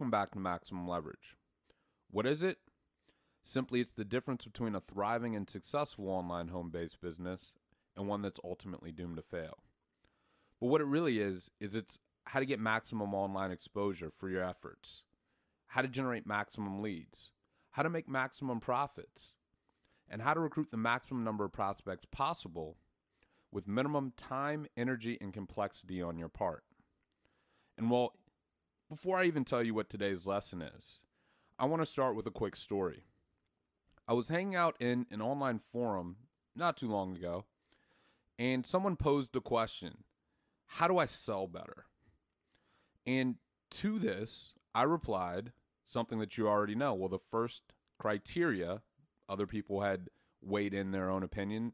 Welcome back to Maximum Leverage. What is it? Simply, it's the difference between a thriving and successful online home-based business and one that's ultimately doomed to fail. But what it really is it's how to get maximum online exposure for your efforts, how to generate maximum leads, how to make maximum profits, and how to recruit the maximum number of prospects possible with minimum time, energy, and complexity on your part. And well, before I even tell you what today's lesson is, I want to start with a quick story. I was hanging out in an online forum not too long ago, and someone posed the question, how do I sell better? And to this, I replied something that you already know. Well, the first criteria, other people had weighed in their own opinion.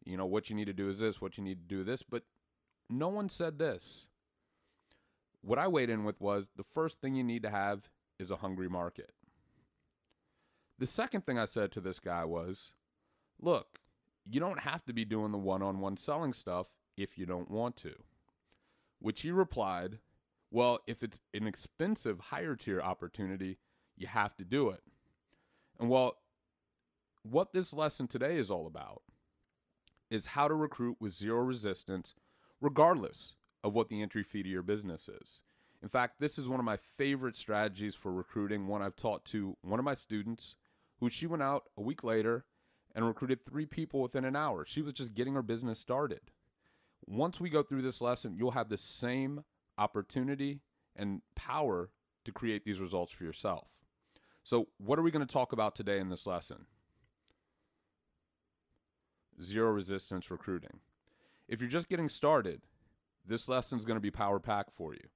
You know, what you need to do is this, what you need to do this, but no one said this. What I weighed in with was the first thing you need to have is a hungry market. The second thing I said to this guy was, look, you don't have to be doing the one-on-one selling stuff if you don't want to. Which he replied, well, if it's an expensive higher tier opportunity, you have to do it. And well, what this lesson today is all about is how to recruit with zero resistance, regardless of what the entry fee to your business is. In fact, this is one of my favorite strategies for recruiting, one I've taught to one of my students, who she went out a week later and recruited 3 people within an hour. She was just getting her business started. Once we go through this lesson, you'll have the same opportunity and power to create these results for yourself. So what are we going to talk about today in this lesson? Zero resistance recruiting. If you're just getting started, this lesson is going to be power-packed for you.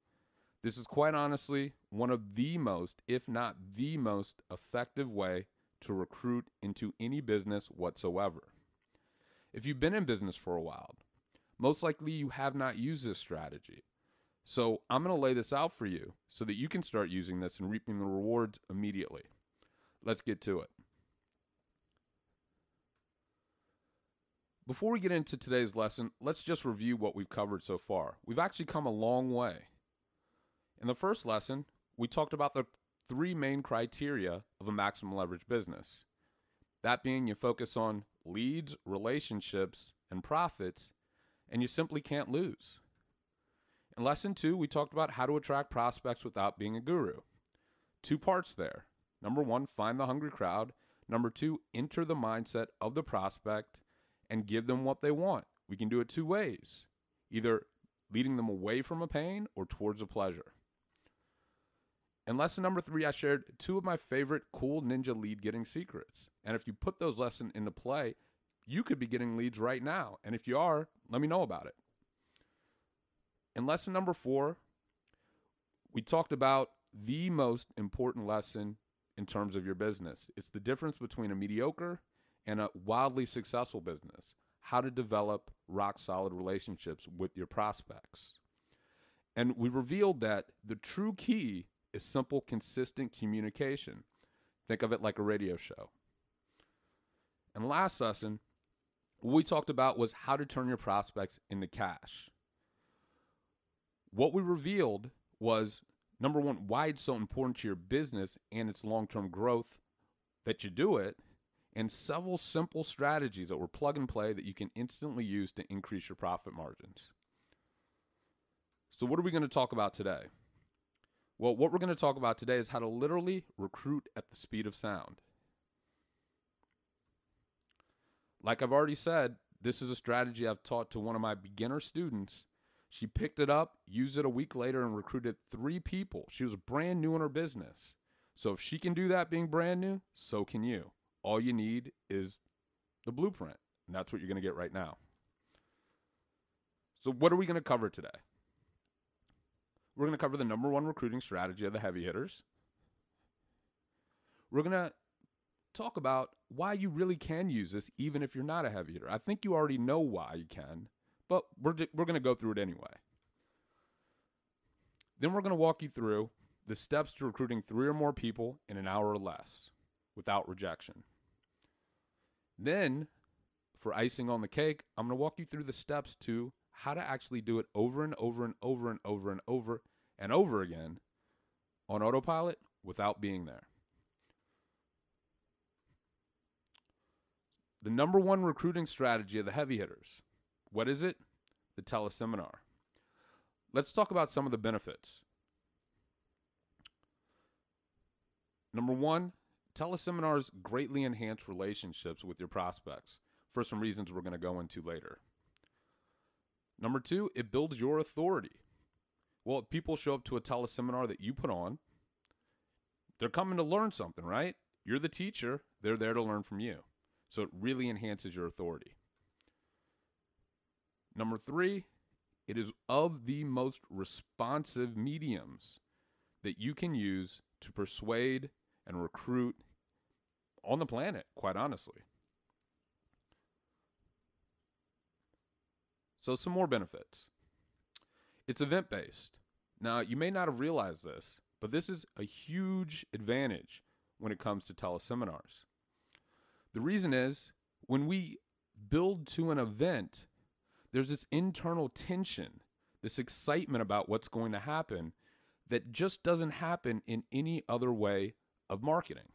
This is quite honestly one of the most, if not the most effective way to recruit into any business whatsoever. If you've been in business for a while, most likely you have not used this strategy. So I'm going to lay this out for you so that you can start using this and reaping the rewards immediately. Let's get to it. Before we get into today's lesson, let's just review what we've covered so far. We've actually come a long way. In the first lesson, we talked about the 3 main criteria of a maximum leverage business. That being you focus on leads, relationships, and profits, and you simply can't lose. In lesson 2, we talked about how to attract prospects without being a guru. 2 parts there. Number 1, find the hungry crowd. Number 2, enter the mindset of the prospect and give them what they want. We can do it 2 ways, either leading them away from a pain or towards a pleasure. In lesson number 3, I shared 2 of my favorite cool ninja lead getting secrets. And if you put those lessons into play, you could be getting leads right now. And if you are, let me know about it. In lesson number 4, we talked about the most important lesson in terms of your business. It's the difference between a mediocre and a wildly successful business, how to develop rock-solid relationships with your prospects. And we revealed that the true key is simple, consistent communication. Think of it like a radio show. And last lesson, what we talked about was how to turn your prospects into cash. What we revealed was, number 1, why it's so important to your business and its long-term growth that you do it, and several simple strategies that were plug and play that you can instantly use to increase your profit margins. So what are we going to talk about today? Well, what we're going to talk about today is how to literally recruit at the speed of sound. Like I've already said, this is a strategy I've taught to one of my beginner students. She picked it up, used it a week later, and recruited 3 people. She was brand new in her business. So if she can do that being brand new, so can you. All you need is the blueprint, and that's what you're going to get right now. So what are we going to cover today? We're going to cover the number 1 recruiting strategy of the heavy hitters. We're going to talk about why you really can use this even if you're not a heavy hitter. I think you already know why you can, but we're going to go through it anyway. Then we're going to walk you through the steps to recruiting 3 or more people in an hour or less without rejection. Then, for icing on the cake, I'm going to walk you through the steps to how to actually do it over and over and over and over and over and over again on autopilot without being there. The number one recruiting strategy of the heavy hitters. What is it? The teleseminar. Let's talk about some of the benefits. Number one, teleseminars greatly enhance relationships with your prospects for some reasons we're going to go into later. Number two, it builds your authority. Well, if people show up to a teleseminar that you put on, they're coming to learn something, right? You're the teacher. They're there to learn from you. So it really enhances your authority. Number three, it is of the most responsive mediums that you can use to persuade and recruit on the planet, quite honestly. So some more benefits. It's event-based. Now, you may not have realized this, but this is a huge advantage when it comes to teleseminars. The reason is, when we build to an event, there's this internal tension, this excitement about what's going to happen that just doesn't happen in any other way of marketing.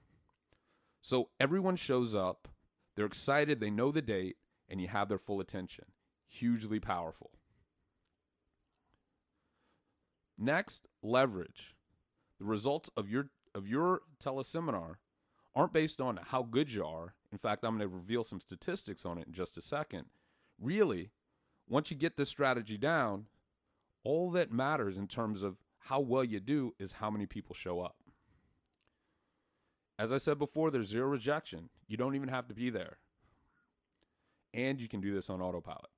So everyone shows up, they're excited, they know the date, and you have their full attention. Hugely powerful. Next, leverage. The results of your teleseminar aren't based on how good you are. In fact, I'm going to reveal some statistics on it in just a second. Really, once you get this strategy down, all that matters in terms of how well you do is how many people show up. As I said before, there's zero rejection. You don't even have to be there. And you can do this on autopilot.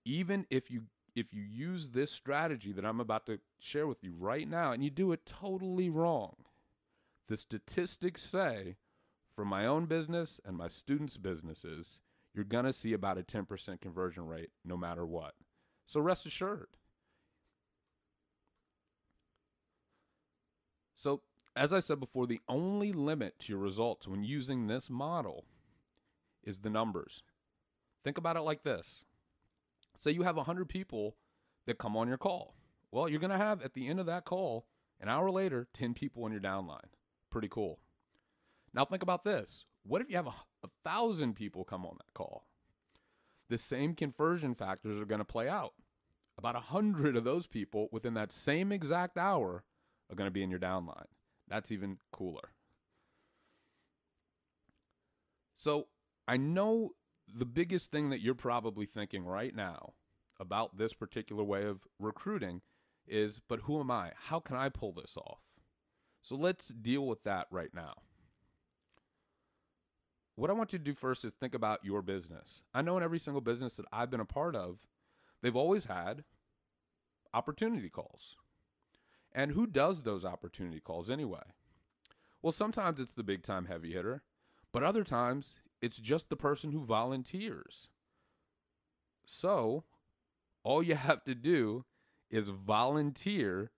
Even if you use this strategy that I'm about to share with you right now and you do it totally wrong, the statistics say, from my own business and my students' businesses, you're going to see about a 10% conversion rate no matter what. So rest assured. So, as I said before, the only limit to your results when using this model is the numbers. Think about it like this. Say you have 100 people that come on your call. Well, you're going to have, at the end of that call, an hour later, 10 people in your downline. Pretty cool. Now think about this. What if you have 1,000 people come on that call? The same conversion factors are going to play out. About 100 of those people within that same exact hour are going to be in your downline. That's even cooler. So I know the biggest thing that you're probably thinking right now about this particular way of recruiting is, but who am I? How can I pull this off? So let's deal with that right now. What I want you to do first is think about your business. I know in every single business that I've been a part of, they've always had opportunity calls. And who does those opportunity calls anyway? Well, sometimes it's the big time heavy hitter, but other times it's just the person who volunteers. So all you have to do is volunteer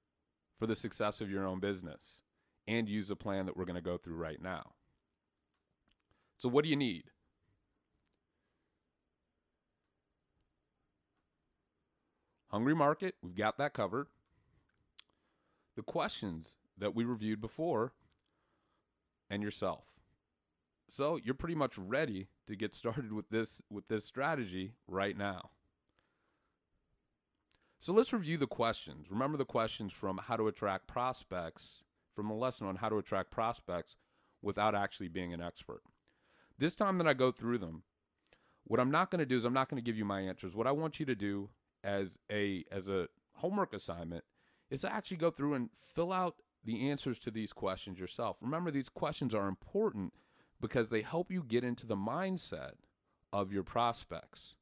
for the success of your own business and use a plan that we're going to go through right now. So what do you need? Hungry market, we've got that covered. The questions that we reviewed before, and yourself. So you're pretty much ready to get started with this strategy right now. So let's review the questions. Remember the questions from how to attract prospects, from the lesson on how to attract prospects without actually being an expert. This time that I go through them, what I'm not going to do is I'm not going to give you my answers. What I want you to do as a homework assignment is to actually go through and fill out the answers to these questions yourself. Remember, these questions are important because they help you get into the mindset of your prospects.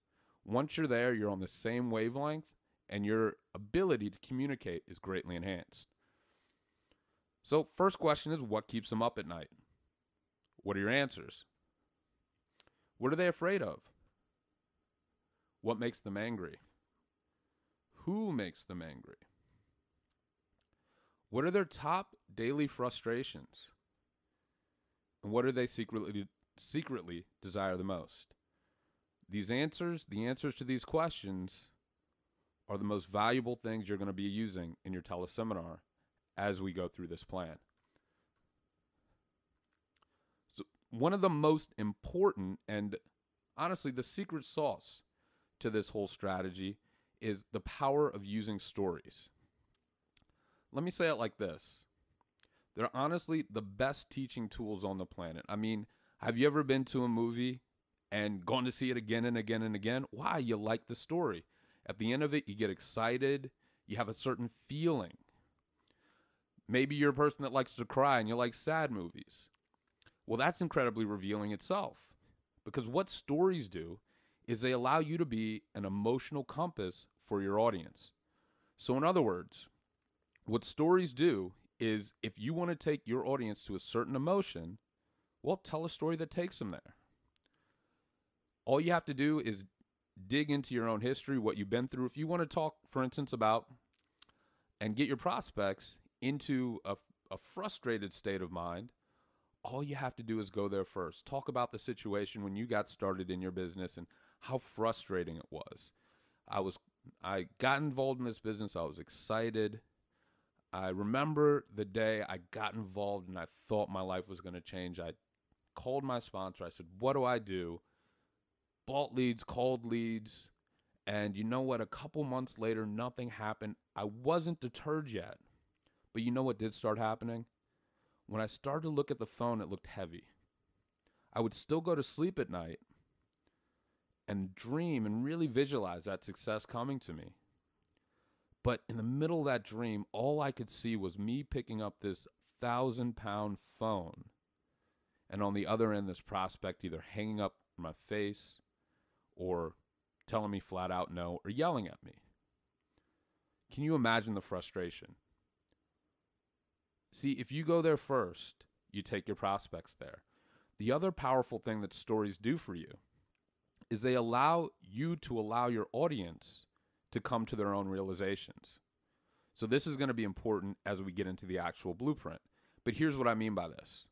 Once you're there, you're on the same wavelength, and your ability to communicate is greatly enhanced. So first question is, what keeps them up at night? What are your answers? What are they afraid of? What makes them angry? Who makes them angry? What are their top daily frustrations? And what do they secretly desire the most? The answers to these questions are the most valuable things you're going to be using in your teleseminar as we go through this plan. So one of the most important and honestly the secret sauce to this whole strategy is the power of using stories. Let me say it like this. They're honestly the best teaching tools on the planet. I mean, have you ever been to a movie and gone to see it again and again and again? Why? You like the story. At the end of it, you get excited. You have a certain feeling. Maybe you're a person that likes to cry and you like sad movies. Well, that's incredibly revealing itself. Because what stories do is they allow you to be an emotional compass for your audience. So in other words, what stories do is if you want to take your audience to a certain emotion, well, tell a story that takes them there. All you have to do is dig into your own history, what you've been through. If you want to talk, for instance, about and get your prospects into a frustrated state of mind, all you have to do is go there first. Talk about the situation when you got started in your business and how frustrating it was. I got involved in this business. I was excited. I remember the day I got involved and I thought my life was going to change. I called my sponsor. I said, what do I do? Bought leads, called leads. And you know what? A couple months later, nothing happened. I wasn't deterred yet. But you know what did start happening? When I started to look at the phone, it looked heavy. I would still go to sleep at night and dream and really visualize that success coming to me. But in the middle of that dream, all I could see was me picking up this 1,000-pound phone. And on the other end, this prospect either hanging up in my face or telling me flat out no or yelling at me. Can you imagine the frustration? See, if you go there first, you take your prospects there. The other powerful thing that stories do for you is they allow you to allow your audience to come to their own realizations. So this is going to be important as we get into the actual blueprint. But here's what I mean by this.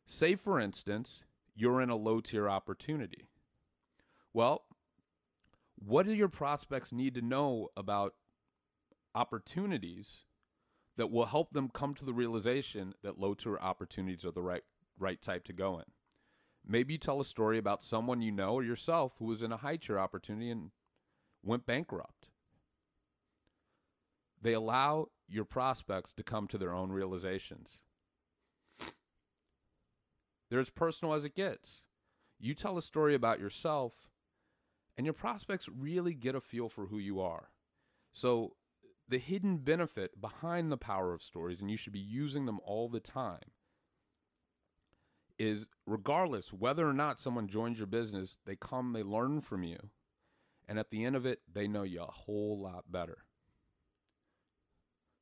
Say, for instance, you're in a low-tier opportunity. Well, what do your prospects need to know about opportunities that will help them come to the realization that low-tier opportunities are the right type to go in? Maybe you tell a story about someone you know or yourself who was in a high-tier opportunity and went bankrupt. They allow your prospects to come to their own realizations. They're as personal as it gets. You tell a story about yourself, and your prospects really get a feel for who you are. So the hidden benefit behind the power of stories, and you should be using them all the time, is regardless whether or not someone joins your business, they come, they learn from you. And at the end of it, they know you a whole lot better.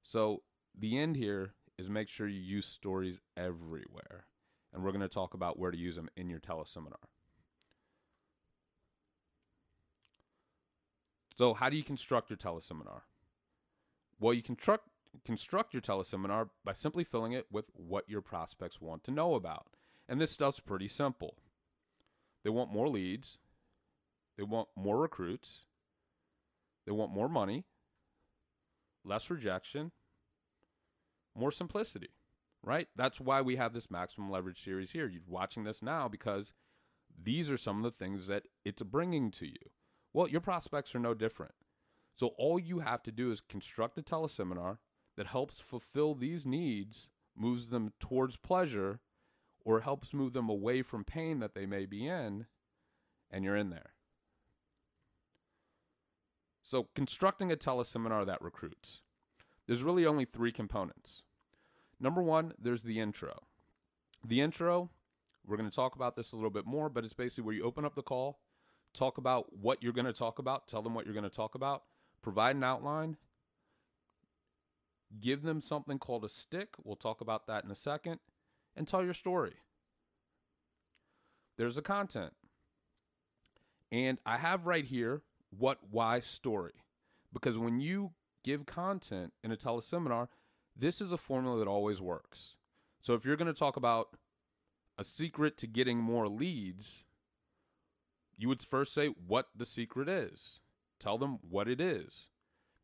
So the end here is make sure you use stories everywhere. And we're going to talk about where to use them in your teleseminar. So how do you construct your teleseminar? Well, you construct your teleseminar by simply filling it with what your prospects want to know about. And this stuff's pretty simple. They want more leads. They want more recruits. They want more money, less rejection, more simplicity, right? That's why we have this maximum leverage series here. You're watching this now because these are some of the things that it's bringing to you. Well, your prospects are no different. So all you have to do is construct a teleseminar that helps fulfill these needs, moves them towards pleasure, or helps move them away from pain that they may be in, and you're in there. So constructing a teleseminar that recruits. There's really only 3 components. Number 1, there's the intro. The intro, we're going to talk about this a little bit more, but it's basically where you open up the call, talk about what you're going to talk about, tell them what you're going to talk about, provide an outline, give them something called a stick. We'll talk about that in a second, and tell your story. There's the content. And I have right here what, why, story. Because when you give content in a teleseminar, this is a formula that always works. So if you're going to talk about a secret to getting more leads, you would first say what the secret is. Tell them what it is.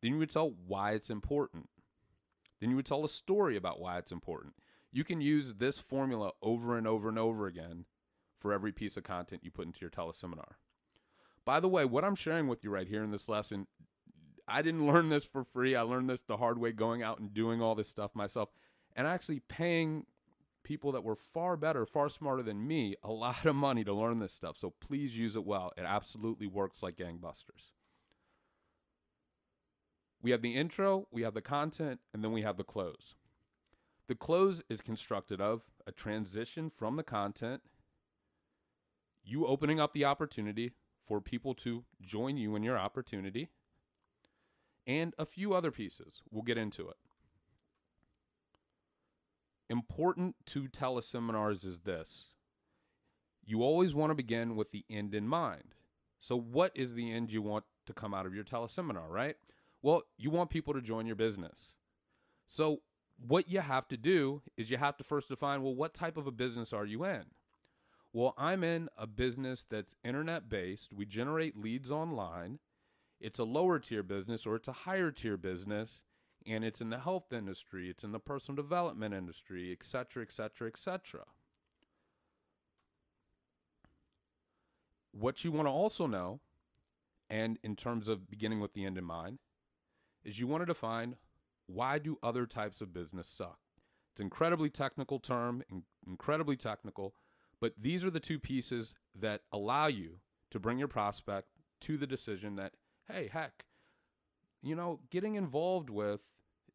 Then you would tell why it's important. Then you would tell a story about why it's important. You can use this formula over and over and over again for every piece of content you put into your teleseminar. By the way, what I'm sharing with you right here in this lesson, I didn't learn this for free. I learned this the hard way, going out and doing all this stuff myself, and actually paying people that were far better, far smarter than me, a lot of money to learn this stuff. So please use it well. It absolutely works like gangbusters. We have the intro, we have the content, and then we have the close. The close is constructed of a transition from the content, you opening up the opportunity for people to join you in your opportunity, and a few other pieces. We'll get into it. Important to teleseminars is this. You always want to begin with the end in mind. So what is the end you want to come out of your teleseminar, right? Well, you want people to join your business. So what you have to do is you have to first define, well, what type of a business are you in? Well, I'm in a business that's internet-based. We generate leads online. It's a lower tier business or it's a higher tier business, and it's in the health industry, it's in the personal development industry, et cetera, et cetera, et cetera. What you want to also know, and in terms of beginning with the end in mind, is you want to define, why do other types of business suck? It's an incredibly technical term, incredibly technical, but these are the two pieces that allow you to bring your prospect to the decision that, hey, heck, getting involved with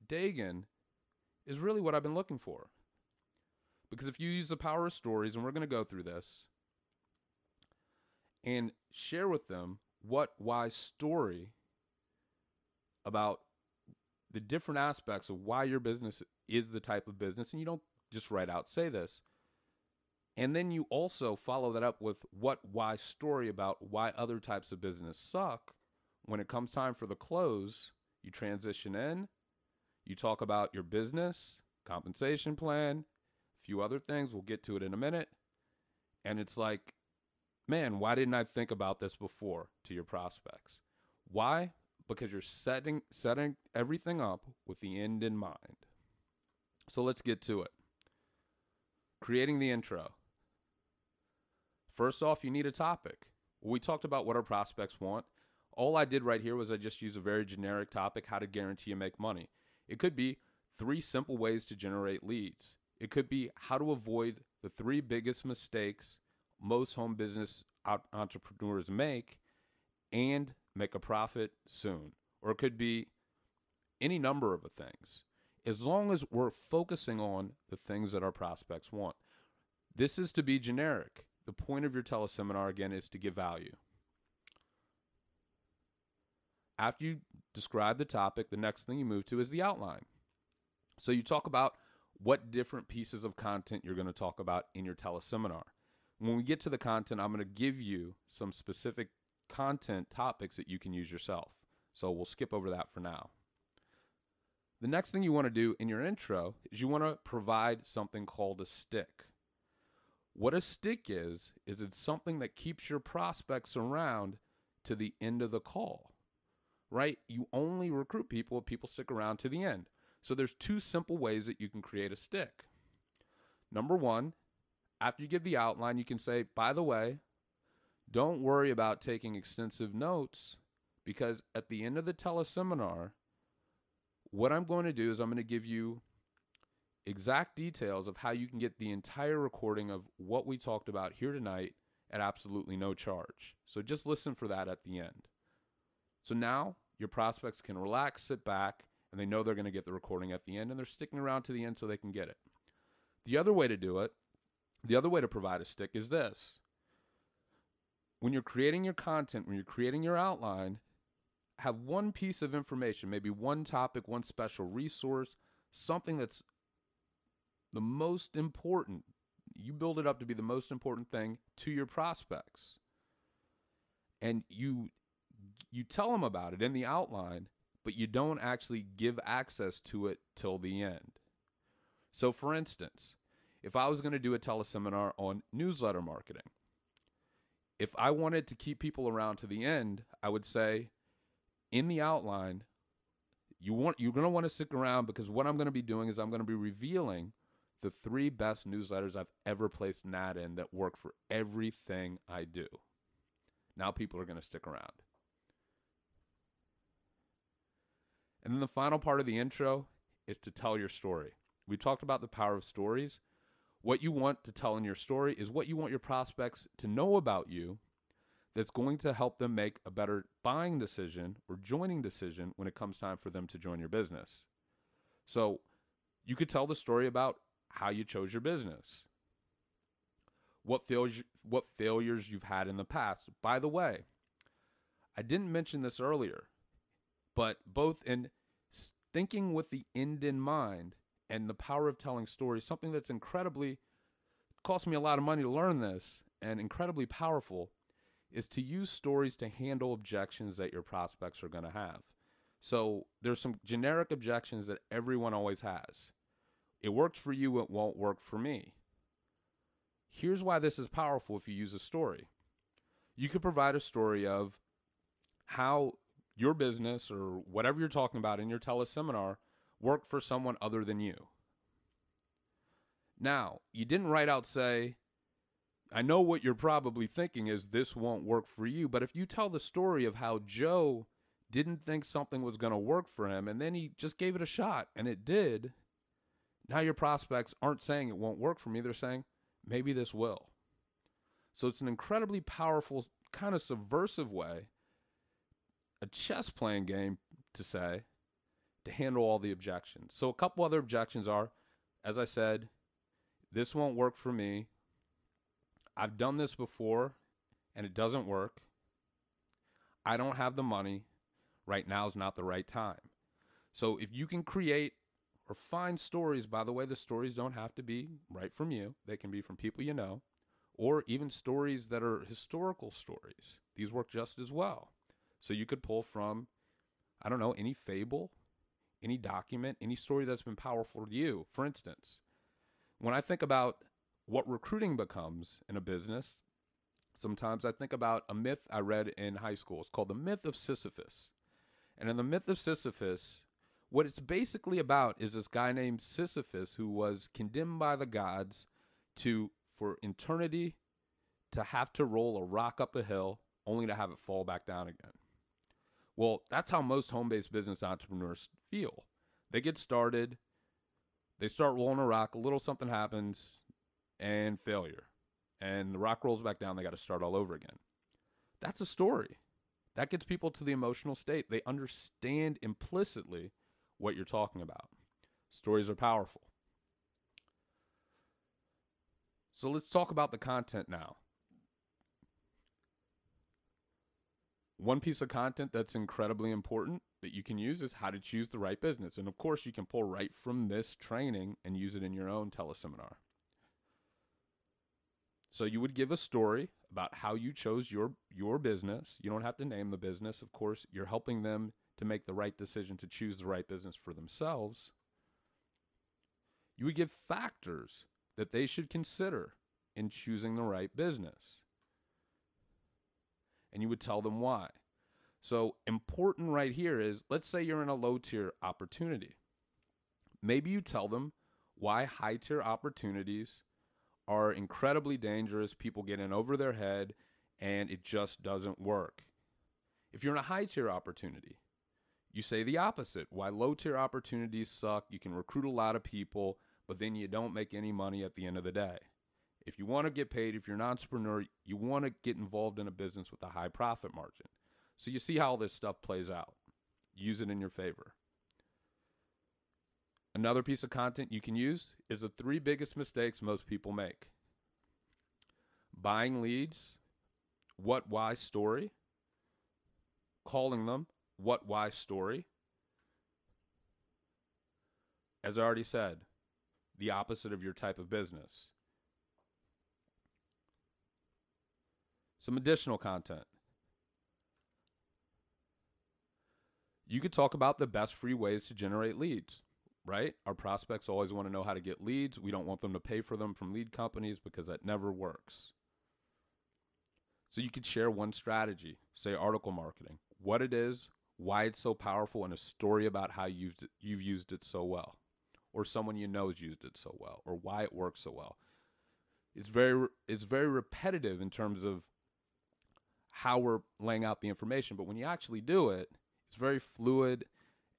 Daegan is really what I've been looking for. Because if you use the power of stories, and we're going to go through this, and share with them what, why story about the different aspects of why your business is the type of business, and you don't just right out say this, and then you also follow that up with what, why story about why other types of business suck. When it comes time for the close, you transition in, you talk about your business, compensation plan, a few other things. We'll get to it in a minute. And it's like, man, why didn't I think about this before to your prospects? Why? Because you're setting everything up with the end in mind. So let's get to it. Creating the intro. First off, you need a topic. We talked about what our prospects want. All I did right here was I just used a very generic topic, how to guarantee you make money. It could be 3 simple ways to generate leads. It could be how to avoid the 3 biggest mistakes most home business entrepreneurs make and make a profit soon. Or it could be any number of things, as long as we're focusing on the things that our prospects want. This is to be generic. The point of your teleseminar, again, is to give value. After you describe the topic, the next thing you move to is the outline. So you talk about what different pieces of content you're going to talk about in your teleseminar. When we get to the content, I'm going to give you some specific content topics that you can use yourself. So we'll skip over that for now. The next thing you want to do in your intro is you want to provide something called a stick. What a stick is it's something that keeps your prospects around to the end of the call. Right? You only recruit people if people stick around to the end. So there's 2 simple ways that you can create a stick. Number 1, after you give the outline, you can say, by the way, don't worry about taking extensive notes, because at the end of the teleseminar, what I'm going to do is I'm going to give you exact details of how you can get the entire recording of what we talked about here tonight at absolutely no charge. So just listen for that at the end. So now your prospects can relax, sit back, and they know they're going to get the recording at the end, and they're sticking around to the end so they can get it. The other way to do it, the other way to provide a stick is this. When you're creating your content, when you're creating your outline, have one piece of information, maybe one topic, one special resource, something that's the most important. You build it up to be the most important thing to your prospects. And you tell them about it in the outline, but you don't actually give access to it till the end. So for instance, if I was going to do a teleseminar on newsletter marketing, if I wanted to keep people around to the end, I would say in the outline, You're going to want to stick around because what I'm going to be doing is I'm going to be revealing the 3 best newsletters I've ever placed an ad in that work for everything I do. Now people are going to stick around. And then the final part of the intro is to tell your story. We talked about the power of stories. What you want to tell in your story is what you want your prospects to know about you that's going to help them make a better buying decision or joining decision when it comes time for them to join your business. So you could tell the story about how you chose your business, what failures you've had in the past. By the way, I didn't mention this earlier, but both in thinking with the end in mind and the power of telling stories, something that's cost me a lot of money to learn this and incredibly powerful, is to use stories to handle objections that your prospects are going to have. So there's some generic objections that everyone always has. It works for you, it won't work for me. Here's why this is powerful if you use a story. You could provide a story of how your business or whatever you're talking about in your teleseminar worked for someone other than you. Now, you didn't write out, say, I know what you're probably thinking is this won't work for you, but if you tell the story of how Joe didn't think something was going to work for him and then he just gave it a shot and it did, now your prospects aren't saying it won't work for me, they're saying maybe this will. So it's an incredibly powerful, kind of subversive way, a chess playing game to say, to handle all the objections. So a couple other objections are, as I said, this won't work for me. I've done this before and it doesn't work. I don't have the money. Right now is not the right time. So if you can create or find stories, by the way, the stories don't have to be right from you. They can be from people you know, or even stories that are historical stories. These work just as well. So you could pull from, I don't know, any fable, any document, any story that's been powerful to you. For instance, when I think about what recruiting becomes in a business, sometimes I think about a myth I read in high school. It's called the myth of Sisyphus. And in the myth of Sisyphus, what it's basically about is this guy named Sisyphus who was condemned by the gods for eternity to have to roll a rock up a hill only to have it fall back down again. Well, that's how most home-based business entrepreneurs feel. They get started, they start rolling a rock, a little something happens, and failure. And the rock rolls back down, they got to start all over again. That's a story. That gets people to the emotional state. They understand implicitly what you're talking about. Stories are powerful. So let's talk about the content now. One piece of content that's incredibly important that you can use is how to choose the right business. And of course, you can pull right from this training and use it in your own teleseminar. So you would give a story about how you chose your business. You don't have to name the business. Of course, you're helping them to make the right decision to choose the right business for themselves. You would give factors that they should consider in choosing the right business. And you would tell them why. So important right here is, let's say you're in a low-tier opportunity. Maybe you tell them why high-tier opportunities are incredibly dangerous, people get in over their head, and it just doesn't work. If you're in a high-tier opportunity, you say the opposite. Why low-tier opportunities suck, you can recruit a lot of people, but then you don't make any money at the end of the day. If you want to get paid, if you're an entrepreneur, you want to get involved in a business with a high profit margin. So you see how this stuff plays out. Use it in your favor. Another piece of content you can use is the 3 biggest mistakes most people make. Buying leads, what, why story. Calling them, what, why story. As I already said, the opposite of your type of business. Some additional content. You could talk about the best free ways to generate leads, right? Our prospects always want to know how to get leads. We don't want them to pay for them from lead companies because that never works. So you could share one strategy, say article marketing, what it is, why it's so powerful, and a story about how you've used it so well, or someone you know has used it so well, or why it works so well. It's very repetitive in terms of how we're laying out the information, but when you actually do it, it's very fluid,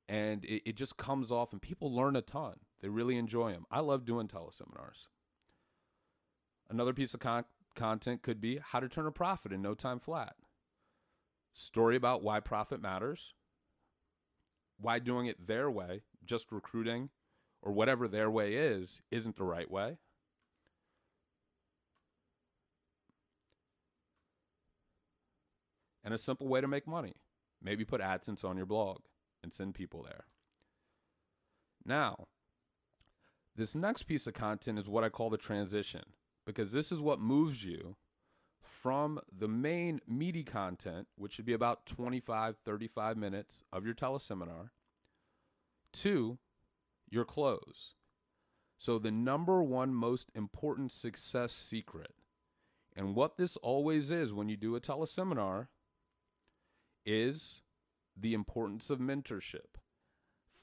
and it just comes off, and people learn a ton. They really enjoy them. I love doing teleseminars. Another piece of content could be how to turn a profit in no time flat. Story about why profit matters, why doing it their way, just recruiting, or whatever their way is, isn't the right way. And a simple way to make money. Maybe put AdSense on your blog and send people there. Now, this next piece of content is what I call the transition, because this is what moves you from the main meaty content, which should be about 25, 35 minutes of your teleseminar, to your close. So the number one most important success secret, and what this always is when you do a teleseminar, is the importance of mentorship.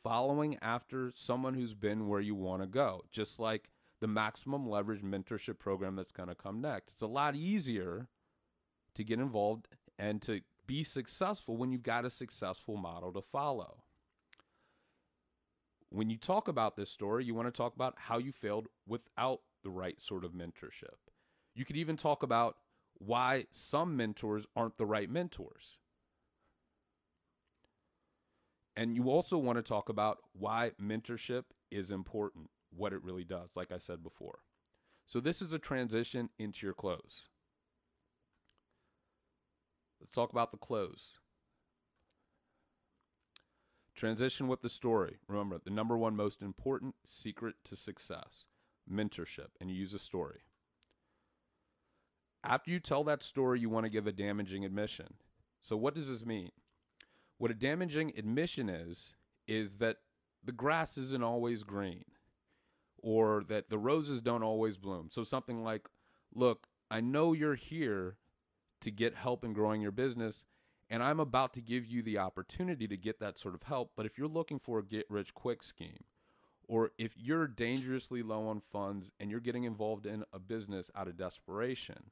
Following after someone who's been where you want to go, just like the maximum leverage mentorship program that's going to come next. It's a lot easier to get involved and to be successful when you've got a successful model to follow. When you talk about this story, you want to talk about how you failed without the right sort of mentorship. You could even talk about why some mentors aren't the right mentors. And you also want to talk about why mentorship is important, what it really does, like I said before. So this is a transition into your close. Let's talk about the close. Transition with the story. Remember, the number one most important secret to success, mentorship, and you use a story. After you tell that story, you want to give a damaging admission. So what does this mean? What a damaging admission is that the grass isn't always green, or that the roses don't always bloom. So something like, look, I know you're here to get help in growing your business, and I'm about to give you the opportunity to get that sort of help. But if you're looking for a get-rich-quick scheme, or if you're dangerously low on funds and you're getting involved in a business out of desperation,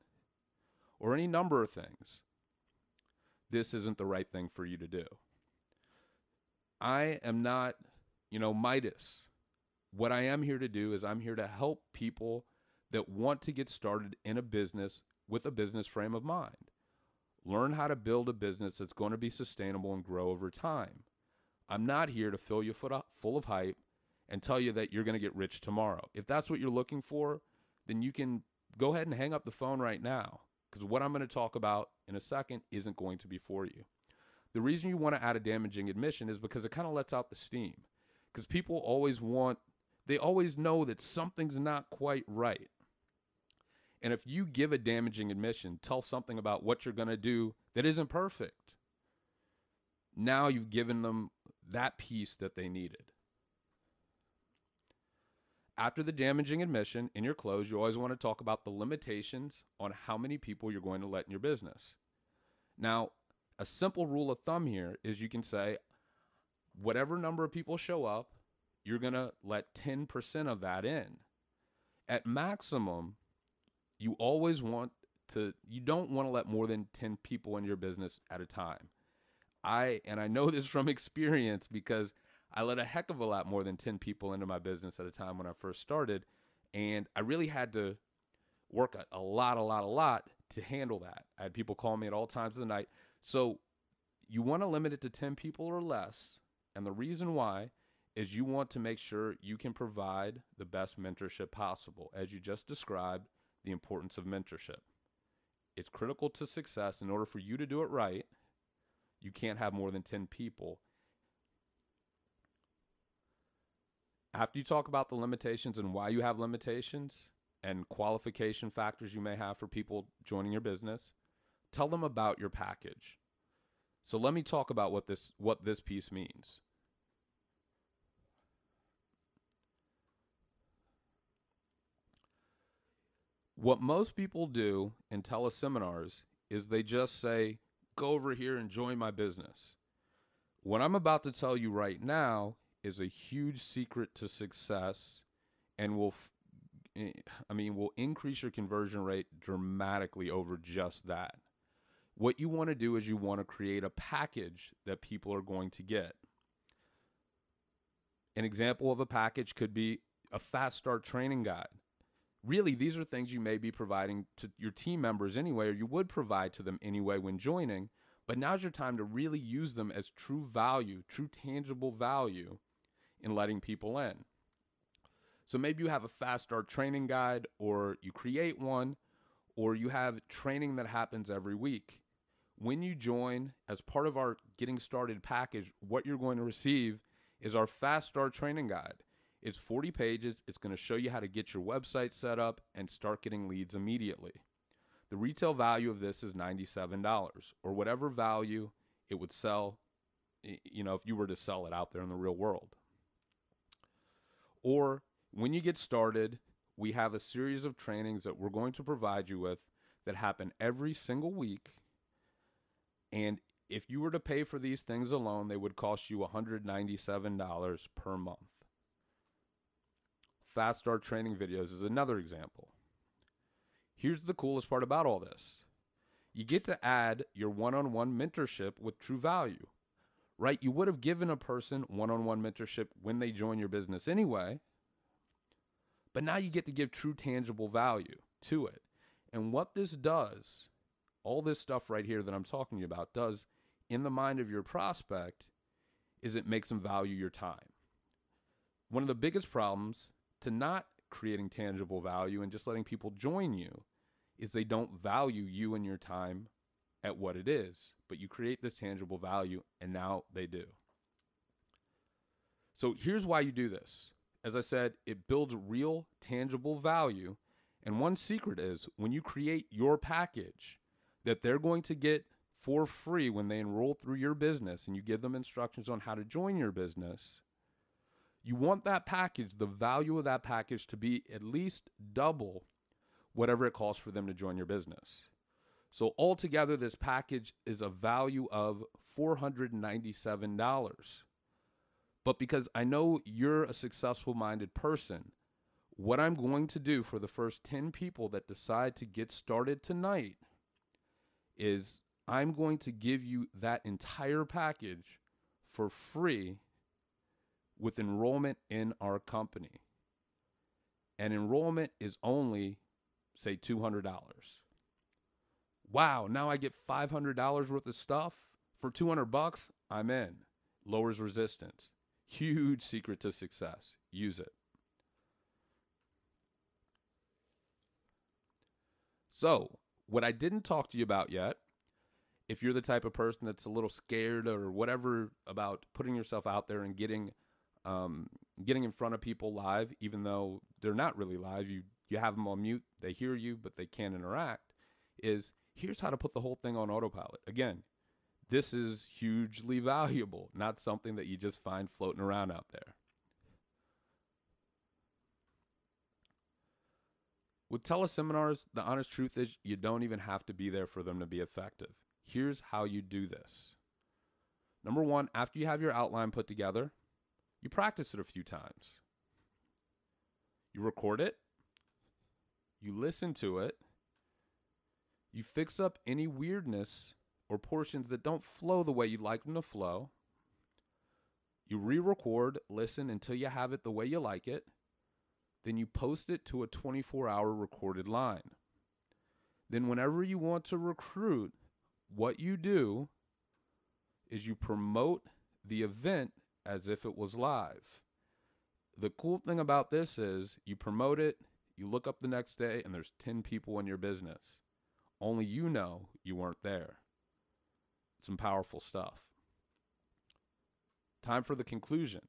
or any number of things, this isn't the right thing for you to do. I am not, Midas. What I am here to do is I'm here to help people that want to get started in a business with a business frame of mind. Learn how to build a business that's going to be sustainable and grow over time. I'm not here to fill you full of hype and tell you that you're going to get rich tomorrow. If that's what you're looking for, then you can go ahead and hang up the phone right now, because what I'm going to talk about in a second isn't going to be for you. The reason you want to add a damaging admission is because it kind of lets out the steam. Because people always know that something's not quite right. And if you give a damaging admission, tell something about what you're going to do that isn't perfect, now you've given them that piece that they needed. After the damaging admission in your close, you always want to talk about the limitations on how many people you're going to let in your business. Now, a simple rule of thumb here is you can say, whatever number of people show up, you're going to let 10% of that in. At maximum, you don't want to let more than 10 people in your business at a time. I know this from experience because I let a heck of a lot more than 10 people into my business at a time when I first started. And I really had to work a lot to handle that. I had people call me at all times of the night. So you want to limit it to 10 people or less. And the reason why is you want to make sure you can provide the best mentorship possible. As you just described, the importance of mentorship. It's critical to success. In order for you to do it right, you can't have more than 10 people. After you talk about the limitations and why you have limitations and qualification factors you may have for people joining your business, tell them about your package. So let me talk about what this piece means. What most people do in teleseminars is they just say, go over here and join my business. What I'm about to tell you right now is a huge secret to success and will increase your conversion rate dramatically over just that. What you want to do is you want to create a package that people are going to get. An example of a package could be a fast start training guide. Really, these are things you may be providing to your team members anyway, or you would provide to them anyway when joining, but now's your time to really use them as true value, true tangible value in letting people in. So maybe you have a fast start training guide, or you create one, or you have training that happens every week. When you join, as part of our getting started package, what you're going to receive is our fast start training guide. It's 40 pages. It's going to show you how to get your website set up and start getting leads immediately. The retail value of this is $97, or whatever value it would sell, if you were to sell it out there in the real world. Or when you get started, we have a series of trainings that we're going to provide you with that happen every single week. And if you were to pay for these things alone, they would cost you $197 per month. Fast start training videos is another example. Here's the coolest part about all this. You get to add your one-on-one mentorship with true value, right? You would have given a person one-on-one mentorship when they join your business anyway, but now you get to give true tangible value to it. And what this does, all this stuff right here that I'm talking to you about does in the mind of your prospect is it makes them value your time. One of the biggest problems to not creating tangible value and just letting people join you is they don't value you and your time at what it is, but you create this tangible value and now they do. So here's why you do this. As I said, it builds real tangible value. And one secret is when you create your package that they're going to get for free when they enroll through your business and you give them instructions on how to join your business, you want that package, the value of that package, to be at least double whatever it costs for them to join your business. So altogether, this package is a value of $497. But because I know you're a successful-minded person, what I'm going to do for the first 10 people that decide to get started tonight is I'm going to give you that entire package for free with enrollment in our company. And enrollment is only, say, $200. Wow, now I get $500 worth of stuff for $200. I'm in. Lowers resistance. Huge secret to success. Use it. So, what I didn't talk to you about yet, if you're the type of person that's a little scared or whatever about putting yourself out there and getting in front of people live, even though they're not really live, you have them on mute, they hear you, but they can't interact, is here's how to put the whole thing on autopilot. Again, this is hugely valuable, not something that you just find floating around out there. With teleseminars, the honest truth is you don't even have to be there for them to be effective. Here's how you do this. Number one, after you have your outline put together, you practice it a few times. You record it. You listen to it. You fix up any weirdness or portions that don't flow the way you'd like them to flow. You re-record, listen until you have it the way you like it. Then you post it to a 24-hour recorded line. Then whenever you want to recruit, what you do is you promote the event as if it was live. The cool thing about this is you promote it, you look up the next day, and there's 10 people in your business. Only you know you weren't there. Some powerful stuff. Time for the conclusion.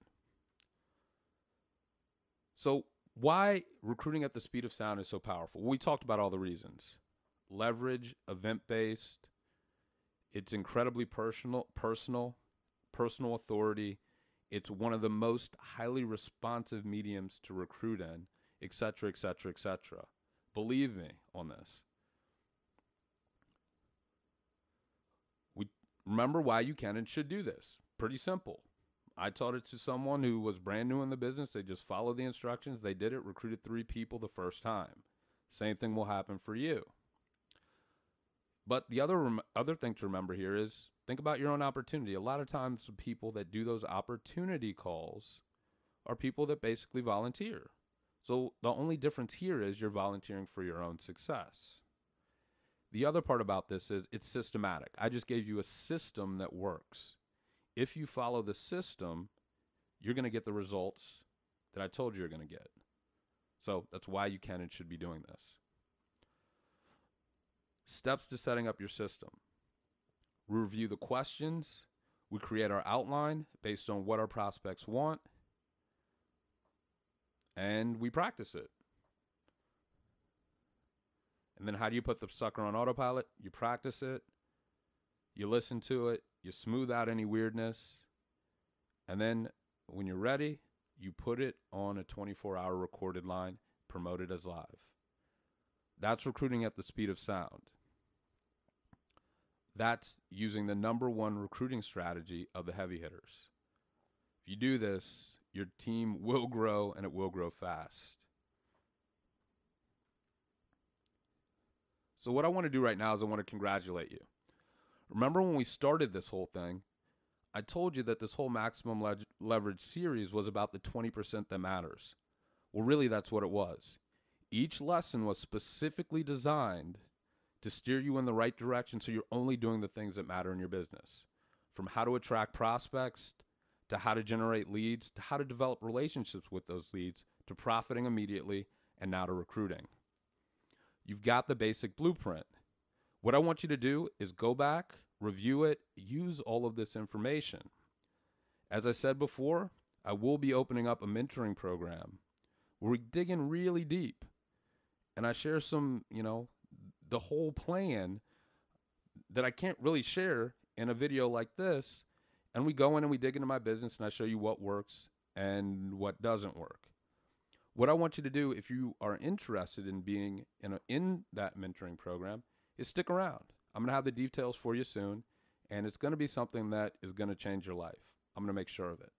So why recruiting at the speed of sound is so powerful? Well, we talked about all the reasons. Leverage, event-based. It's incredibly personal authority. It's one of the most highly responsive mediums to recruit in, et cetera, et cetera, et cetera. Believe me on this. Remember why you can and should do this. pretty simple. I taught it to someone who was brand new in the business. They just followed the instructions. They did it, recruited 3 people the first time. Same thing will happen for you. But the other thing to remember here is think about your own opportunity. A lot of times the people that do those opportunity calls are people that basically volunteer. So the only difference here is you're volunteering for your own success. The other part about this is it's systematic. I just gave you a system that works. If you follow the system, you're going to get the results that I told you you're going to get. So that's why you can and should be doing this. Steps to setting up your system. We review the questions. We create our outline based on what our prospects want. And we practice it. And then how do you put the sucker on autopilot? You practice it. You listen to it. You smooth out any weirdness. And then when you're ready, you put it on a 24-hour recorded line, promote it as live. That's recruiting at the speed of sound. That's using the #1 recruiting strategy of the heavy hitters. If you do this, your team will grow and it will grow fast. So what I want to do right now is I want to congratulate you. Remember when we started this whole thing, I told you that this whole maximum leverage series was about the 20% that matters. Well, really, that's what it was. Each lesson was specifically designed to steer you in the right direction so you're only doing the things that matter in your business. From how to attract prospects, to how to generate leads, to how to develop relationships with those leads, to profiting immediately, and now to recruiting. You've got the basic blueprint. What I want you to do is go back, review it, use all of this information. As I said before, I will be opening up a mentoring program where we dig in really deep. And I share some, the whole plan that I can't really share in a video like this. And we go in and we dig into my business and I show you what works and what doesn't work. What I want you to do, if you are interested in being in that mentoring program, is stick around. I'm going to have the details for you soon, and it's going to be something that is going to change your life. I'm going to make sure of it.